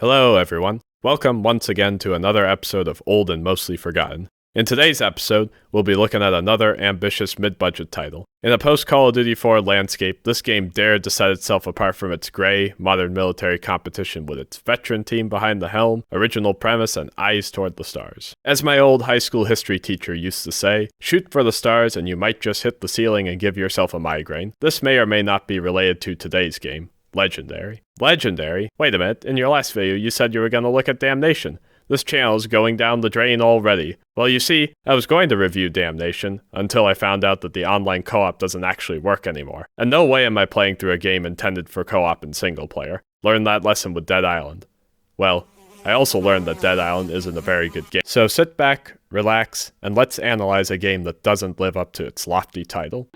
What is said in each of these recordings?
Hello, everyone. Welcome once again to another episode of Old and Mostly Forgotten. In today's episode, we'll be looking at another ambitious mid-budget title. In a post-Call of Duty 4 landscape, this game dared to set itself apart from its gray, modern military competition with its veteran team behind the helm, original premise, and eyes toward the stars. As my old high school history teacher used to say, shoot for the stars and you might just hit the ceiling and give yourself a migraine. This may or may not be related to today's game. Legendary. Legendary? Wait a minute, in your last video you said you were going to look at Damnation. This channel is going down the drain already. Well, you see, I was going to review Damnation, until I found out that the online co-op doesn't actually work anymore. And no way am I playing through a game intended for co-op and single player. Learned that lesson with Dead Island. Well, I also learned that Dead Island isn't a very good game. So sit back, relax, and let's analyze a game that doesn't live up to its lofty title.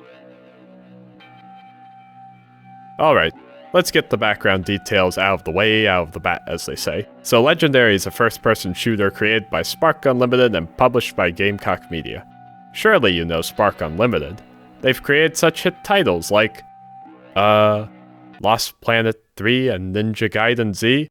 Alright. Let's get the background details out of the way, out of the bat, as they say. So Legendary is a first-person shooter created by Spark Unlimited and published by Gamecock Media. Surely you know Spark Unlimited. They've created such hit titles like, Lost Planet 3 and Ninja Gaiden Z?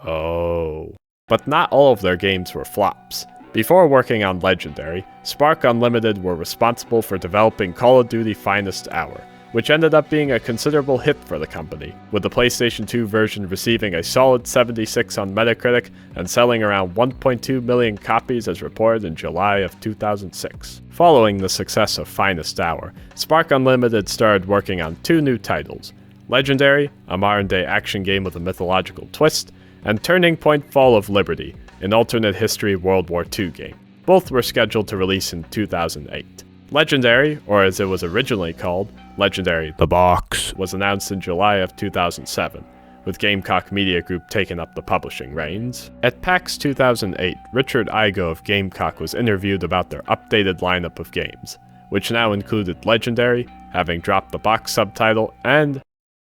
Oh. But not all of their games were flops. Before working on Legendary, Spark Unlimited were responsible for developing Call of Duty Finest Hour, which ended up being a considerable hit for the company, with the PlayStation 2 version receiving a solid 76 on Metacritic and selling around 1.2 million copies as reported in July of 2006. Following the success of Finest Hour, Spark Unlimited started working on two new titles: Legendary, a modern-day action game with a mythological twist, and Turning Point Fall of Liberty, an alternate history World War II game. Both were scheduled to release in 2008. Legendary, or as it was originally called, Legendary The Box, was announced in July of 2007, with Gamecock Media Group taking up the publishing reins. At PAX 2008, Richard Igo of Gamecock was interviewed about their updated lineup of games, which now included Legendary, having dropped the box subtitle, and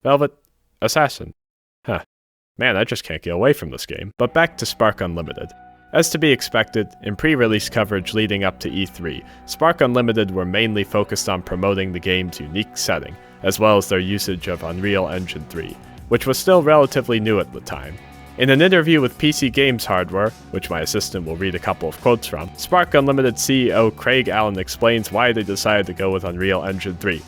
Velvet Assassin. Man, I just can't get away from this game. But back to Spark Unlimited. As to be expected, in pre-release coverage leading up to E3, Spark Unlimited were mainly focused on promoting the game's unique setting, as well as their usage of Unreal Engine 3, which was still relatively new at the time. In an interview with PC Games Hardware, which my assistant will read a couple of quotes from, Spark Unlimited CEO Craig Allen explains why they decided to go with Unreal Engine 3.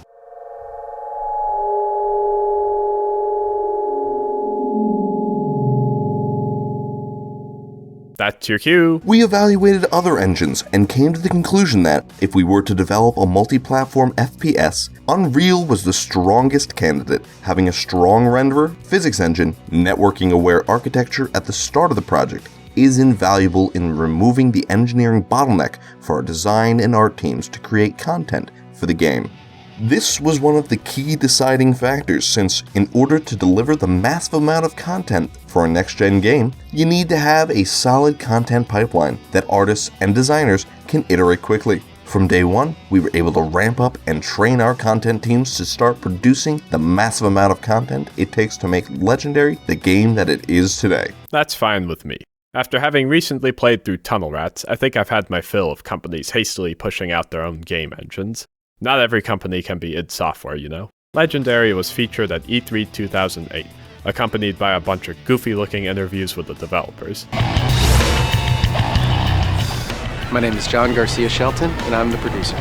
That's your cue. We evaluated other engines and came to the conclusion that, if we were to develop a multi-platform FPS, Unreal was the strongest candidate, having a strong renderer, physics engine, networking-aware architecture at the start of the project is invaluable in removing the engineering bottleneck for our design and art teams to create content for the game. This was one of the key deciding factors, since in order to deliver the massive amount of content for a next-gen game, you need to have a solid content pipeline that artists and designers can iterate quickly. From day one, we were able to ramp up and train our content teams to start producing the massive amount of content it takes to make Legendary the game that it is today. That's fine with me. After having recently played through Tunnel Rats, I think I've had my fill of companies hastily pushing out their own game engines. Not every company can be id Software, you know. Legendary was featured at E3 2008, accompanied by a bunch of goofy-looking interviews with the developers. My name is John Garcia Shelton, and I'm the producer.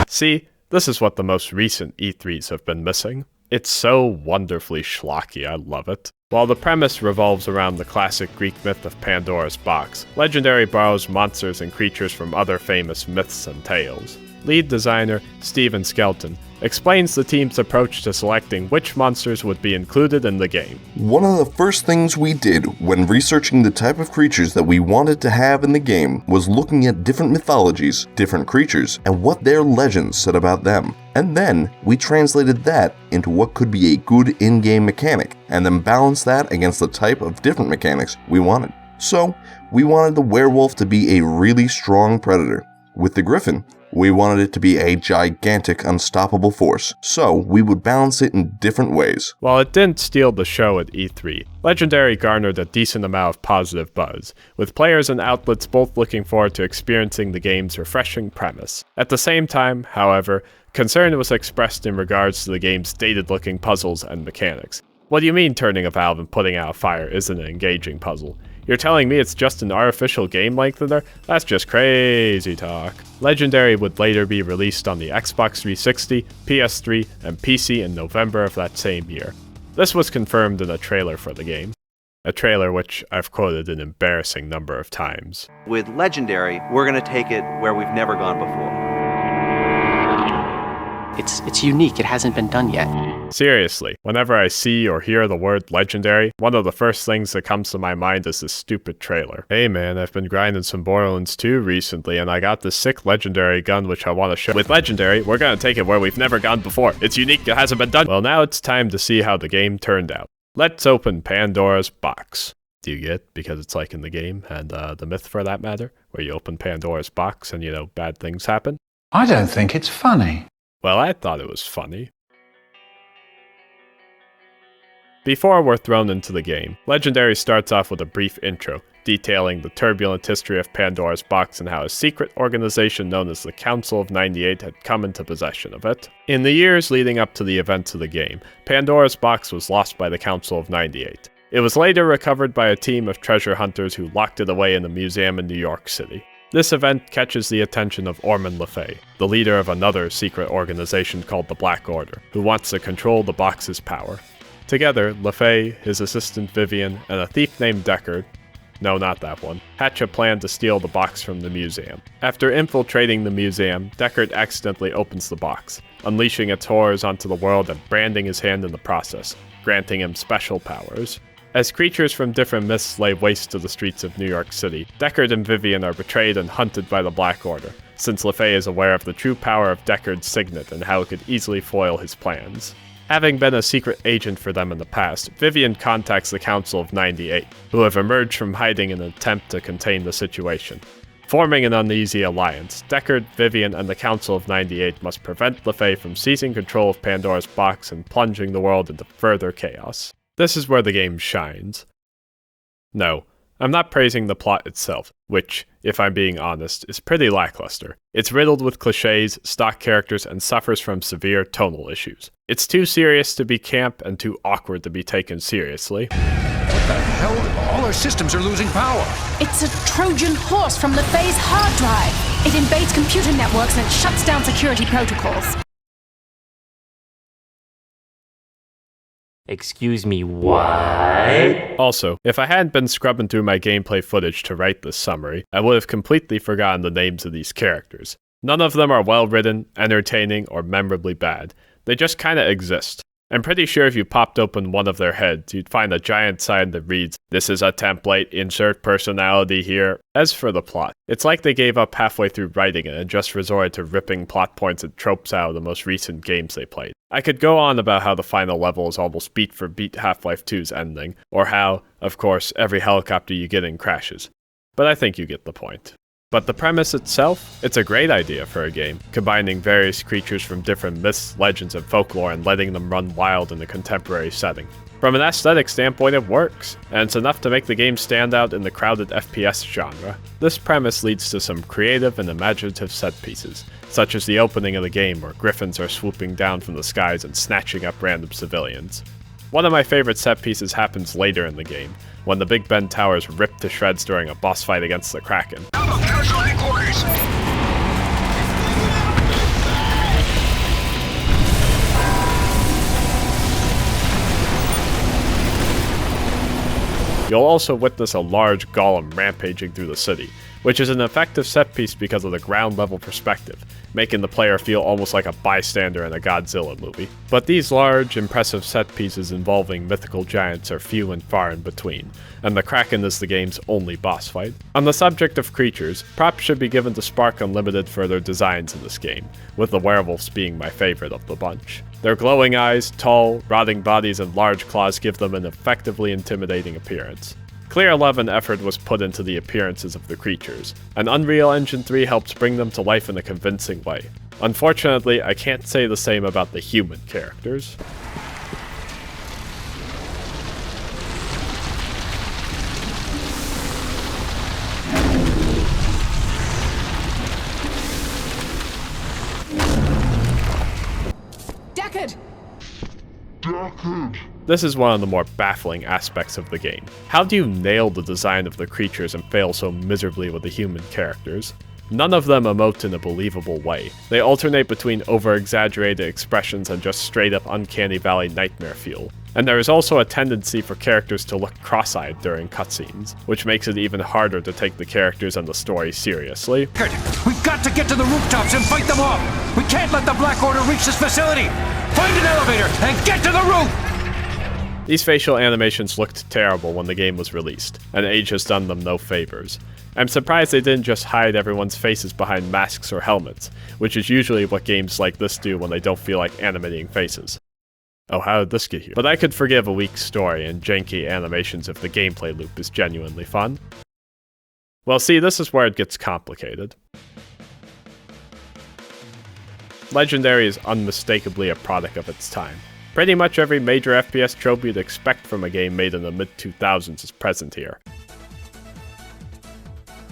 See, this is what the most recent E3s have been missing. It's so wonderfully schlocky, I love it. While the premise revolves around the classic Greek myth of Pandora's box, Legendary borrows monsters and creatures from other famous myths and tales. Lead designer Steven Skelton explains the team's approach to selecting which monsters would be included in the game. One of the first things we did when researching the type of creatures that we wanted to have in the game was looking at different mythologies, different creatures, and what their legends said about them. And then we translated that into what could be a good in-game mechanic, and then balanced that against the type of different mechanics we wanted. So, we wanted the werewolf to be a really strong predator. With the griffin, we wanted it to be a gigantic, unstoppable force, so we would balance it in different ways. While it didn't steal the show at E3, Legendary garnered a decent amount of positive buzz, with players and outlets both looking forward to experiencing the game's refreshing premise. At the same time, however, concern was expressed in regards to the game's dated-looking puzzles and mechanics. What do you mean turning a valve and putting out a fire isn't an engaging puzzle? You're telling me it's just an artificial game lengthener? That's just crazy talk. Legendary would later be released on the Xbox 360, PS3, and PC in November of that same year. This was confirmed in a trailer for the game. A trailer which I've quoted an embarrassing number of times. With Legendary, we're going to take it where we've never gone before. It's unique. It hasn't been done yet. Seriously, whenever I see or hear the word Legendary, one of the first things that comes to my mind is this stupid trailer. Hey man, I've been grinding some Borderlands 2 recently, and I got this sick Legendary gun which I want to show. With Legendary, we're gonna take it where we've never gone before. It's unique, it hasn't been done. Well, now it's time to see how the game turned out. Let's open Pandora's box. Do you get? Because it's like in the game, and the myth for that matter, where you open Pandora's box and, bad things happen. I don't think it's funny. Well, I thought it was funny. Before we're thrown into the game, Legendary starts off with a brief intro, detailing the turbulent history of Pandora's box and how a secret organization known as the Council of 98 had come into possession of it. In the years leading up to the events of the game, Pandora's box was lost by the Council of 98. It was later recovered by a team of treasure hunters who locked it away in a museum in New York City. This event catches the attention of Ormond Le Fay, the leader of another secret organization called the Black Order, who wants to control the box's power. Together, Le Fay, his assistant Vivian, and a thief named Deckard, no, not that one, hatch a plan to steal the box from the museum. After infiltrating the museum, Deckard accidentally opens the box, unleashing its horrors onto the world and branding his hand in the process, granting him special powers. As creatures from different myths lay waste to the streets of New York City, Deckard and Vivian are betrayed and hunted by the Black Order, since Le Fay is aware of the true power of Deckard's signet and how it could easily foil his plans. Having been a secret agent for them in the past, Vivian contacts the Council of 98, who have emerged from hiding in an attempt to contain the situation. Forming an uneasy alliance, Deckard, Vivian, and the Council of 98 must prevent Le Fay from seizing control of Pandora's box and plunging the world into further chaos. This is where the game shines. No, I'm not praising the plot itself, which, if I'm being honest, is pretty lackluster. It's riddled with cliches, stock characters, and suffers from severe tonal issues. It's too serious to be camp and too awkward to be taken seriously. What the hell? All our systems are losing power. It's a Trojan horse from Le Fay's hard drive. It invades computer networks and it shuts down security protocols. Excuse me, what? Also, if I hadn't been scrubbing through my gameplay footage to write this summary, I would have completely forgotten the names of these characters. None of them are well written, entertaining, or memorably bad. They just kinda exist. I'm pretty sure if you popped open one of their heads, you'd find a giant sign that reads, "This is a template, insert personality here." As for the plot, it's like they gave up halfway through writing it and just resorted to ripping plot points and tropes out of the most recent games they played. I could go on about how the final level is almost beat for beat Half-Life 2's ending, or how, of course, every helicopter you get in crashes. But I think you get the point. But the premise itself, it's a great idea for a game, combining various creatures from different myths, legends, and folklore and letting them run wild in a contemporary setting. From an aesthetic standpoint, it works, and it's enough to make the game stand out in the crowded FPS genre. This premise leads to some creative and imaginative set pieces, such as the opening of the game where griffins are swooping down from the skies and snatching up random civilians. One of my favorite set pieces happens later in the game, when the Big Ben Tower is ripped to shreds during a boss fight against the Kraken. You'll also witness a large golem rampaging through the city, which is an effective set piece because of the ground level perspective, making the player feel almost like a bystander in a Godzilla movie. But these large, impressive set pieces involving mythical giants are few and far in between, and the Kraken is the game's only boss fight. On the subject of creatures, props should be given to Spark Unlimited for their designs in this game, with the werewolves being my favorite of the bunch. Their glowing eyes, tall, rotting bodies, and large claws give them an effectively intimidating appearance. Clear love and effort was put into the appearances of the creatures, and Unreal Engine 3 helps bring them to life in a convincing way. Unfortunately, I can't say the same about the human characters. Deckard! This is one of the more baffling aspects of the game. How do you nail the design of the creatures and fail so miserably with the human characters? None of them emote in a believable way. They alternate between over-exaggerated expressions and just straight-up uncanny valley nightmare feel. And there is also a tendency for characters to look cross-eyed during cutscenes, which makes it even harder to take the characters and the story seriously. We've got to get to the rooftops and fight them off! We can't let the Black Order reach this facility! Find an elevator and get to the roof! These facial animations looked terrible when the game was released, and age has done them no favors. I'm surprised they didn't just hide everyone's faces behind masks or helmets, which is usually what games like this do when they don't feel like animating faces. Oh, how did this get here? But I could forgive a weak story and janky animations if the gameplay loop is genuinely fun. Well, see, this is where it gets complicated. Legendary is unmistakably a product of its time. Pretty much every major FPS trope you'd expect from a game made in the mid-2000s is present here.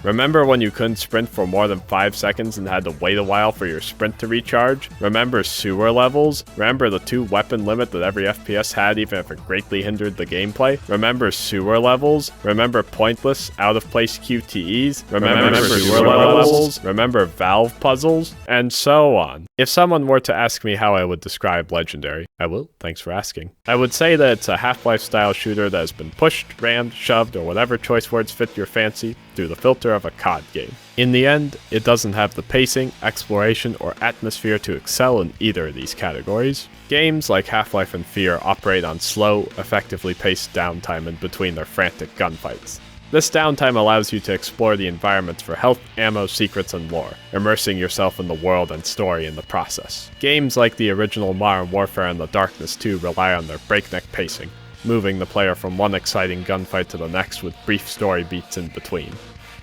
Remember when you couldn't sprint for more than 5 seconds and had to wait a while for your sprint to recharge? Remember sewer levels? Remember the 2-weapon limit that every FPS had even if it greatly hindered the gameplay? Remember sewer levels? Remember pointless, out-of-place QTEs? Remember sewer levels? Remember valve puzzles? And so on. If someone were to ask me how I would describe Legendary, I will, thanks for asking. I would say that it's a Half-Life style shooter that has been pushed, rammed, shoved, or whatever choice words fit your fancy through the filter of a COD game. In the end, it doesn't have the pacing, exploration, or atmosphere to excel in either of these categories. Games like Half-Life and Fear operate on slow, effectively paced downtime in between their frantic gunfights. This downtime allows you to explore the environments for health, ammo, secrets, and lore, immersing yourself in the world and story in the process. Games like the original Modern Warfare and The Darkness 2 rely on their breakneck pacing, moving the player from one exciting gunfight to the next with brief story beats in between.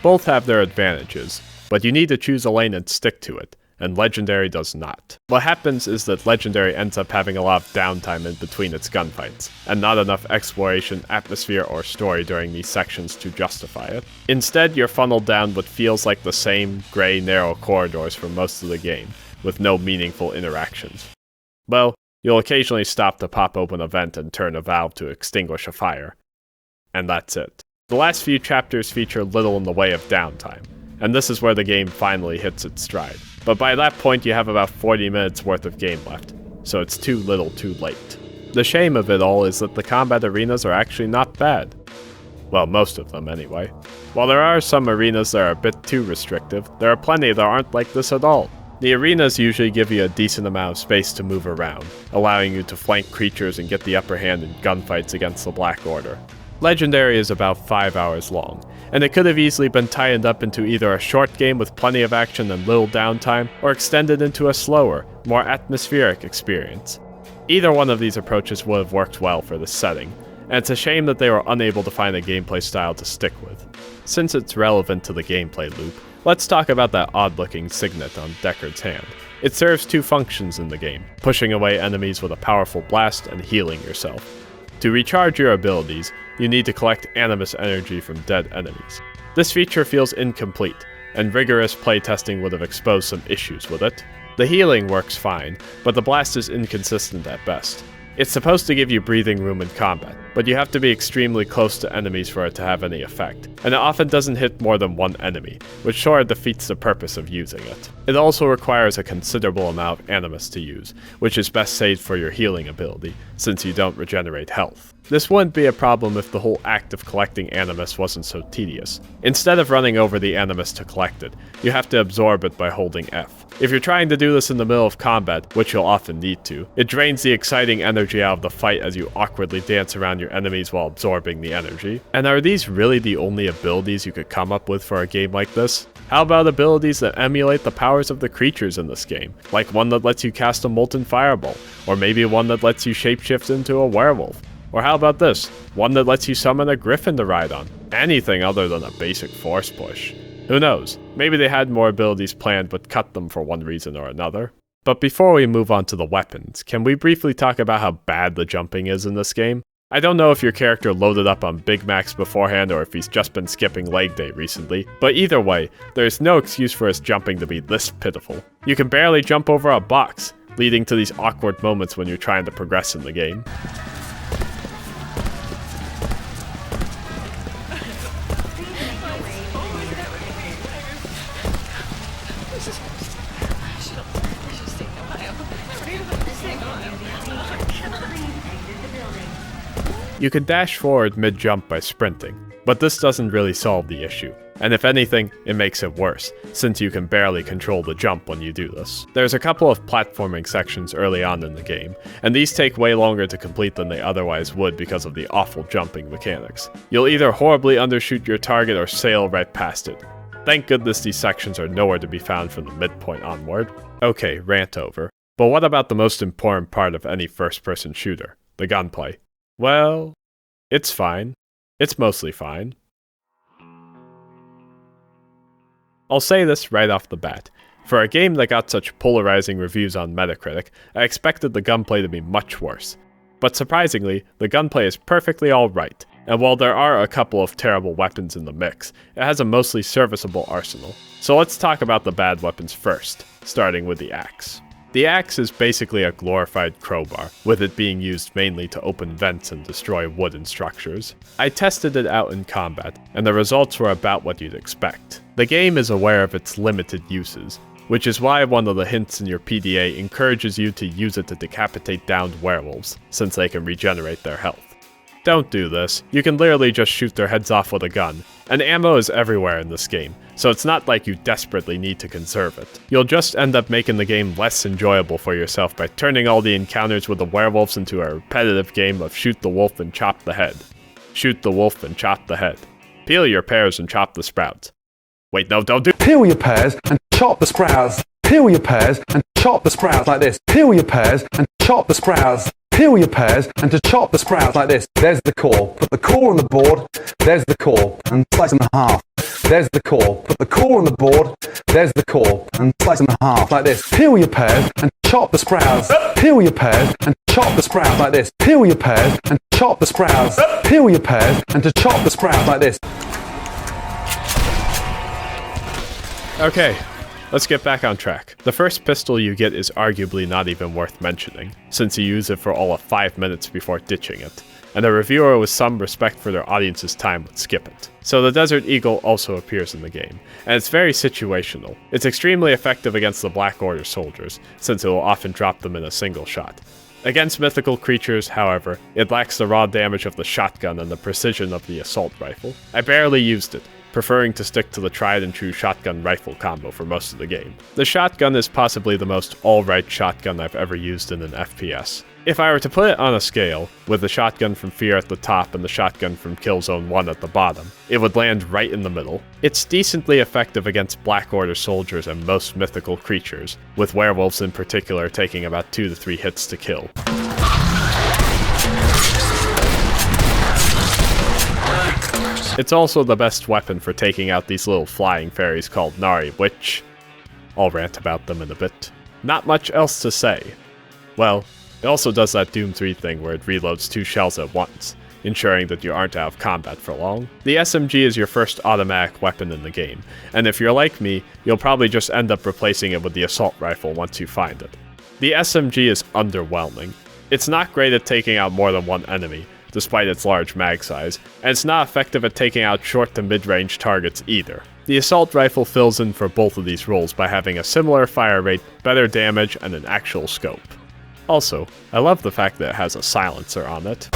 Both have their advantages, but you need to choose a lane and stick to it, and Legendary does not. What happens is that Legendary ends up having a lot of downtime in between its gunfights, and not enough exploration, atmosphere, or story during these sections to justify it. Instead, you're funneled down what feels like the same gray, narrow corridors for most of the game, with no meaningful interactions. Well, you'll occasionally stop to pop open a vent and turn a valve to extinguish a fire. And that's it. The last few chapters feature little in the way of downtime, and this is where the game finally hits its stride. But by that point you have about 40 minutes worth of game left, so it's too little too late. The shame of it all is that the combat arenas are actually not bad. Well, most of them anyway. While there are some arenas that are a bit too restrictive, there are plenty that aren't like this at all. The arenas usually give you a decent amount of space to move around, allowing you to flank creatures and get the upper hand in gunfights against the Black Order. Legendary is about 5 hours long, and it could have easily been tightened up into either a short game with plenty of action and little downtime, or extended into a slower, more atmospheric experience. Either one of these approaches would have worked well for this setting, and it's a shame that they were unable to find a gameplay style to stick with. Since it's relevant to the gameplay loop, let's talk about that odd-looking signet on Deckard's hand. It serves two functions in the game, pushing away enemies with a powerful blast and healing yourself. To recharge your abilities, you need to collect animus energy from dead enemies. This feature feels incomplete, and rigorous playtesting would have exposed some issues with it. The healing works fine, but the blast is inconsistent at best. It's supposed to give you breathing room in combat, but you have to be extremely close to enemies for it to have any effect, and it often doesn't hit more than one enemy, which sort of defeats the purpose of using it. It also requires a considerable amount of animus to use, which is best saved for your healing ability, since you don't regenerate health. This wouldn't be a problem if the whole act of collecting animus wasn't so tedious. Instead of running over the animus to collect it, you have to absorb it by holding F. If you're trying to do this in the middle of combat, which you'll often need to, it drains the exciting energy out of the fight as you awkwardly dance around your enemies while absorbing the energy. And are these really the only abilities you could come up with for a game like this? How about abilities that emulate the powers of the creatures in this game, like one that lets you cast a molten fireball, or maybe one that lets you shapeshift into a werewolf? Or how about this, one that lets you summon a griffin to ride on? Anything other than a basic force push. Who knows, maybe they had more abilities planned but cut them for one reason or another. But before we move on to the weapons, can we briefly talk about how bad the jumping is in this game? I don't know if your character loaded up on Big Macs beforehand or if he's just been skipping leg day recently, but either way, there's no excuse for his jumping to be this pitiful. You can barely jump over a box, leading to these awkward moments when you're trying to progress in the game. You can dash forward mid-jump by sprinting, but this doesn't really solve the issue, and if anything, it makes it worse, since you can barely control the jump when you do this. There's a couple of platforming sections early on in the game, and these take way longer to complete than they otherwise would because of the awful jumping mechanics. You'll either horribly undershoot your target or sail right past it. Thank goodness these sections are nowhere to be found from the midpoint onward. Okay, rant over. But what about the most important part of any first-person shooter, the gunplay? Well, it's fine. It's mostly fine. I'll say this right off the bat. For a game that got such polarizing reviews on Metacritic, I expected the gunplay to be much worse. But surprisingly, the gunplay is perfectly alright, and while there are a couple of terrible weapons in the mix, it has a mostly serviceable arsenal. So let's talk about the bad weapons first, starting with the axe. The axe is basically a glorified crowbar, with it being used mainly to open vents and destroy wooden structures. I tested it out in combat, and the results were about what you'd expect. The game is aware of its limited uses, which is why one of the hints in your PDA encourages you to use it to decapitate downed werewolves, since they can regenerate their health. Don't do this, you can literally just shoot their heads off with a gun, and ammo is everywhere in this game, so it's not like you desperately need to conserve it. You'll just end up making the game less enjoyable for yourself by turning all the encounters with the werewolves into a repetitive game of shoot the wolf and chop the head. Shoot the wolf and chop the head. Peel your pears and chop the sprouts. Wait, no, don't do— Peel your pears and chop the sprouts. Peel your pears and chop the sprouts like this. Peel your pears and chop the sprouts. Peel your pears and to chop the sprouts like this. There's the core. Put the core on the board. There's the core. And slice in half. There's the core. Put the core on the board. There's the core. And slice in half like this. Peel your pears and chop the sprouts. Peel your pears and chop the sprouts like this. Peel your pears and chop the sprouts. Peel your pears and to chop the sprouts like this. Okay, let's get back on track. The first pistol you get is arguably not even worth mentioning, since you use it for all of 5 minutes before ditching it, and a reviewer with some respect for their audience's time would skip it. So the Desert Eagle also appears in the game, and it's very situational. It's extremely effective against the Black Order soldiers, since it will often drop them in a single shot. Against mythical creatures, however, it lacks the raw damage of the shotgun and the precision of the assault rifle. I barely used it, preferring to stick to the tried and true shotgun rifle combo for most of the game. The shotgun is possibly the most alright shotgun I've ever used in an FPS. If I were to put it on a scale, with the shotgun from Fear at the top and the shotgun from Killzone 1 at the bottom, it would land right in the middle. It's decently effective against Black Order soldiers and most mythical creatures, with werewolves in particular taking about 2 to 3 hits to kill. It's also the best weapon for taking out these little flying fairies called Nari, which— I'll rant about them in a bit. Not much else to say. Well, it also does that Doom 3 thing where it reloads 2 shells at once, ensuring that you aren't out of combat for long. The SMG is your first automatic weapon in the game, and if you're like me, you'll probably just end up replacing it with the assault rifle once you find it. The SMG is underwhelming. It's not great at taking out more than one enemy, despite its large mag size, and it's not effective at taking out short to mid-range targets either. The assault rifle fills in for both of these roles by having a similar fire rate, better damage, and an actual scope. Also, I love the fact that it has a silencer on it.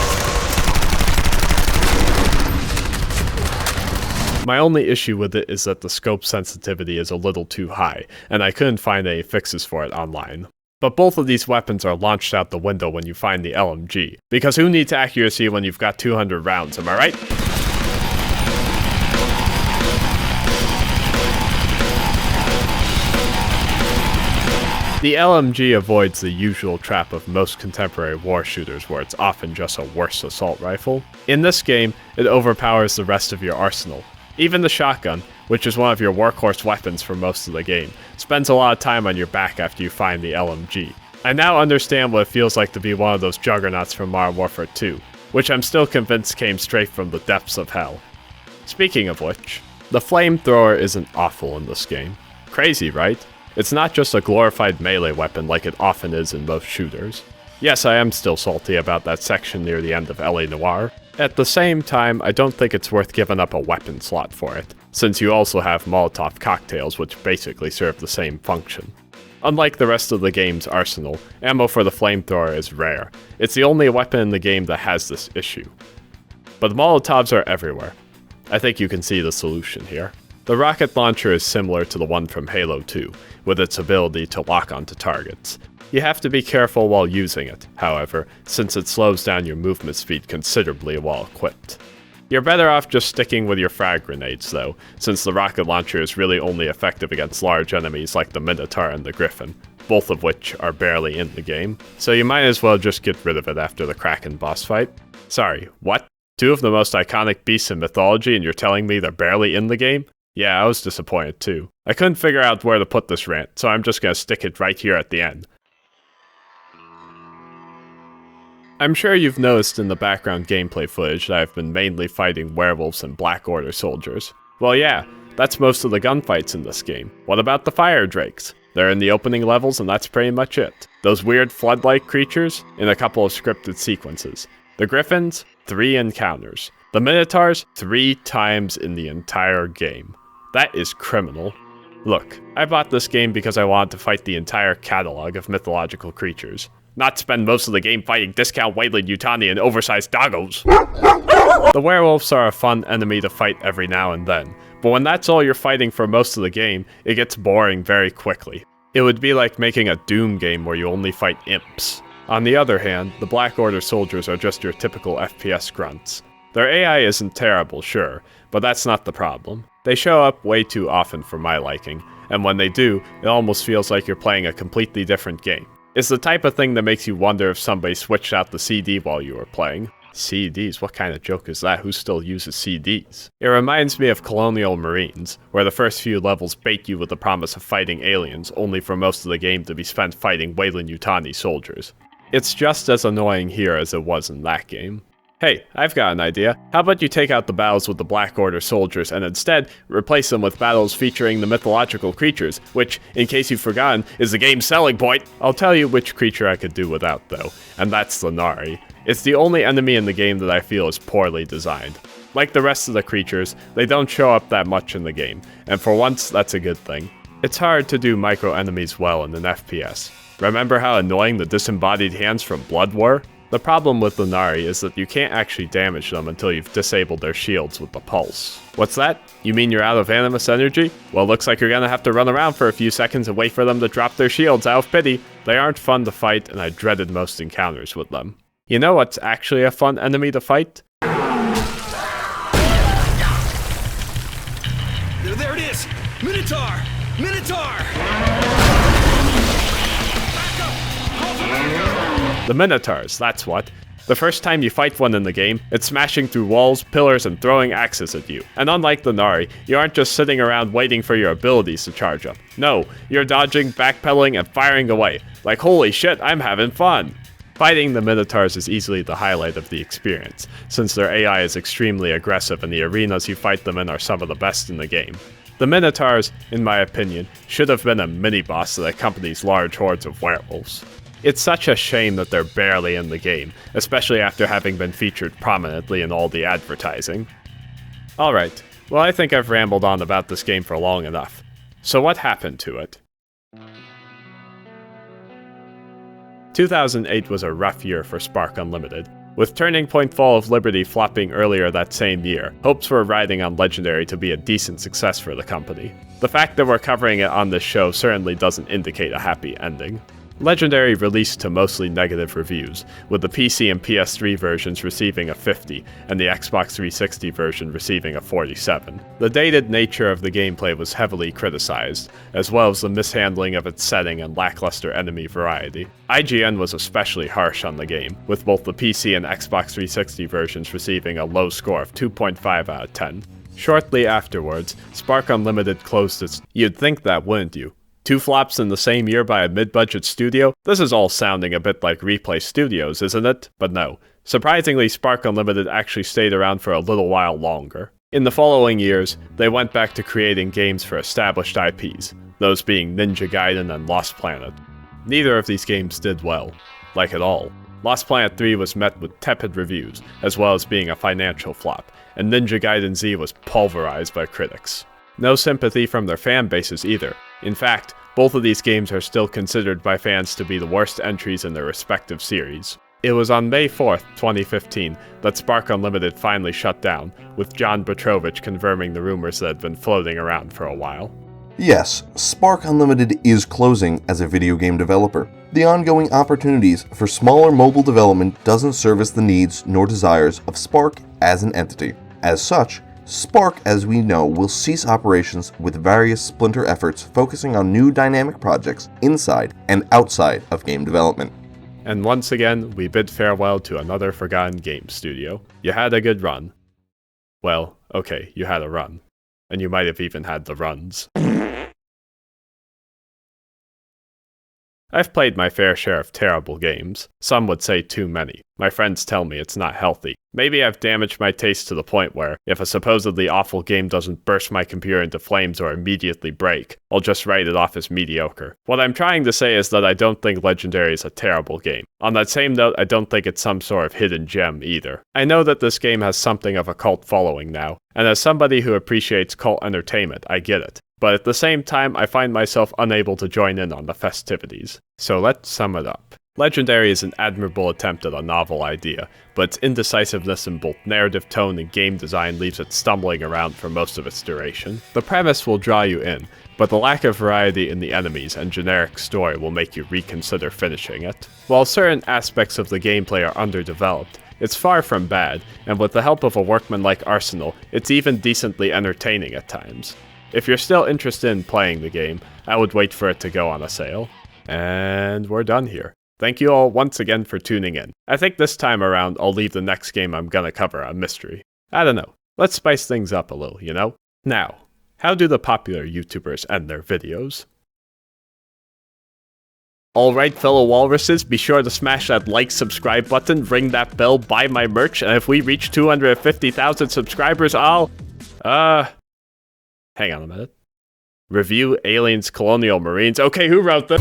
My only issue with it is that the scope sensitivity is a little too high, and I couldn't find any fixes for it online. But both of these weapons are launched out the window when you find the LMG, because who needs accuracy when you've got 200 rounds, am I right? The LMG avoids the usual trap of most contemporary war shooters where it's often just a worse assault rifle. In this game, it overpowers the rest of your arsenal. Even the shotgun, which is one of your workhorse weapons for most of the game, spends a lot of time on your back after you find the LMG. I now understand what it feels like to be one of those juggernauts from Modern Warfare 2, which I'm still convinced came straight from the depths of hell. Speaking of which, the flamethrower isn't awful in this game. Crazy, right? It's not just a glorified melee weapon like it often is in most shooters. Yes, I am still salty about that section near the end of L.A. Noire. At the same time, I don't think it's worth giving up a weapon slot for it, since you also have Molotov cocktails which basically serve the same function. Unlike the rest of the game's arsenal, ammo for the flamethrower is rare. It's the only weapon in the game that has this issue. but Molotovs are everywhere. I think you can see the solution here. The rocket launcher is similar to the one from Halo 2, with its ability to lock onto targets. You have to be careful while using it, however, since it slows down your movement speed considerably while equipped. You're better off just sticking with your frag grenades though, since the rocket launcher is really only effective against large enemies like the Minotaur and the Griffin, both of which are barely in the game, so you might as well just get rid of it after the Kraken boss fight. Sorry, what? Two of the most iconic beasts in mythology and you're telling me they're barely in the game? Yeah, I was disappointed too. I couldn't figure out where to put this rant, so I'm just gonna stick it right here at the end. I'm sure you've noticed in the background gameplay footage that I've been mainly fighting werewolves and Black Order soldiers. Well yeah, that's most of the gunfights in this game. What about the fire drakes? They're in the opening levels and that's pretty much it. Those weird flood-like creatures in a couple of scripted sequences. The Griffins, 3 encounters. The Minotaurs, 3 times in the entire game. That is criminal. Look, I bought this game because I wanted to fight the entire catalog of mythological creatures. Not spend most of the game fighting discount Wayland Yutani and oversized doggos. The werewolves are a fun enemy to fight every now and then, but when that's all you're fighting for most of the game, it gets boring very quickly. It would be like making a Doom game where you only fight imps. On the other hand, the Black Order soldiers are just your typical FPS grunts. Their AI isn't terrible, sure, but that's not the problem. They show up way too often for my liking, and when they do, it almost feels like you're playing a completely different game. It's the type of thing that makes you wonder if somebody switched out the CD while you were playing. CDs? What kind of joke is that? Who still uses CDs? It reminds me of Colonial Marines, where the first few levels bait you with the promise of fighting aliens, only for most of the game to be spent fighting Wayland Yutani soldiers. It's just as annoying here as it was in that game. Hey, I've got an idea. How about you take out the battles with the Black Order soldiers and instead replace them with battles featuring the mythological creatures, which, in case you've forgotten, is the game's selling point. I'll tell you which creature I could do without though, and that's the Nari. It's the only enemy in the game that I feel is poorly designed. Like the rest of the creatures, they don't show up that much in the game, and for once that's a good thing. It's hard to do micro enemies well in an FPS. Remember how annoying the disembodied hands from Blood were? The problem with the Nari is that you can't actually damage them until you've disabled their shields with the pulse. What's that? You mean you're out of animus energy? Well, looks like you're gonna have to run around for a few seconds and wait for them to drop their shields out of pity. They aren't fun to fight, and I dreaded most encounters with them. You know what's actually a fun enemy to fight? There it is! Minotaur! Minotaur! The Minotaurs, that's what. The first time you fight one in the game, it's smashing through walls, pillars, and throwing axes at you. And unlike the Nari, you aren't just sitting around waiting for your abilities to charge up. No, you're dodging, backpedaling, and firing away. Like, holy shit, I'm having fun! Fighting the Minotaurs is easily the highlight of the experience, since their AI is extremely aggressive and the arenas you fight them in are some of the best in the game. The Minotaurs, in my opinion, should have been a mini-boss that accompanies large hordes of werewolves. It's such a shame that they're barely in the game, especially after having been featured prominently in all the advertising. Alright, well I think I've rambled on about this game for long enough. So what happened to it? 2008 was a rough year for Spark Unlimited. With Turning Point Fall of Liberty flopping earlier that same year, hopes were riding on Legendary to be a decent success for the company. The fact that we're covering it on this show certainly doesn't indicate a happy ending. Legendary released to mostly negative reviews, with the PC and PS3 versions receiving a 50 and the Xbox 360 version receiving a 47. The dated nature of the gameplay was heavily criticized, as well as the mishandling of its setting and lackluster enemy variety. IGN was especially harsh on the game, with both the PC and Xbox 360 versions receiving a low score of 2.5 out of 10. Shortly afterwards, Spark Unlimited closed its... You'd think that, wouldn't you? 2 flops in the same year by a mid-budget studio? This is all sounding a bit like Replay Studios, isn't it? But no. Surprisingly, Spark Unlimited actually stayed around for a little while longer. In the following years, they went back to creating games for established IPs, those being Ninja Gaiden and Lost Planet. Neither of these games did well. Like at all. Lost Planet 3 was met with tepid reviews, as well as being a financial flop, and Ninja Gaiden Z was pulverized by critics. No sympathy from their fan bases either. In fact, both of these games are still considered by fans to be the worst entries in their respective series. It was on May 4th, 2015, that Spark Unlimited finally shut down, with John Petrovich confirming the rumors that had been floating around for a while. Yes, Spark Unlimited is closing as a video game developer. The ongoing opportunities for smaller mobile development doesn't service the needs nor desires of Spark as an entity. As such, Spark, as we know, will cease operations with various splinter efforts focusing on new dynamic projects inside and outside of game development. And once again, we bid farewell to another forgotten game studio. You had a good run. Well, okay, you had a run. And you might have even had the runs. I've played my fair share of terrible games. Some would say too many. My friends tell me it's not healthy. Maybe I've damaged my taste to the point where, if a supposedly awful game doesn't burst my computer into flames or immediately break, I'll just write it off as mediocre. What I'm trying to say is that I don't think Legendary is a terrible game. On that same note, I don't think it's some sort of hidden gem either. I know that this game has something of a cult following now, and as somebody who appreciates cult entertainment, I get it. But at the same time, I find myself unable to join in on the festivities. So let's sum it up. Legendary is an admirable attempt at a novel idea, but its indecisiveness in both narrative tone and game design leaves it stumbling around for most of its duration. The premise will draw you in, but the lack of variety in the enemies and generic story will make you reconsider finishing it. While certain aspects of the gameplay are underdeveloped, it's far from bad, and with the help of a workman like Arsenal, it's even decently entertaining at times. If you're still interested in playing the game, I would wait for it to go on a sale. And we're done here. Thank you all once again for tuning in. I think this time around I'll leave the next game I'm gonna cover a mystery. I don't know, let's spice things up a little, you know? Now, how do the popular YouTubers end their videos? Alright fellow walruses, be sure to smash that like, subscribe button, ring that bell, buy my merch, and if we reach 250,000 subscribers, I'll... hang on a minute. Review Aliens Colonial Marines. Okay, who wrote this?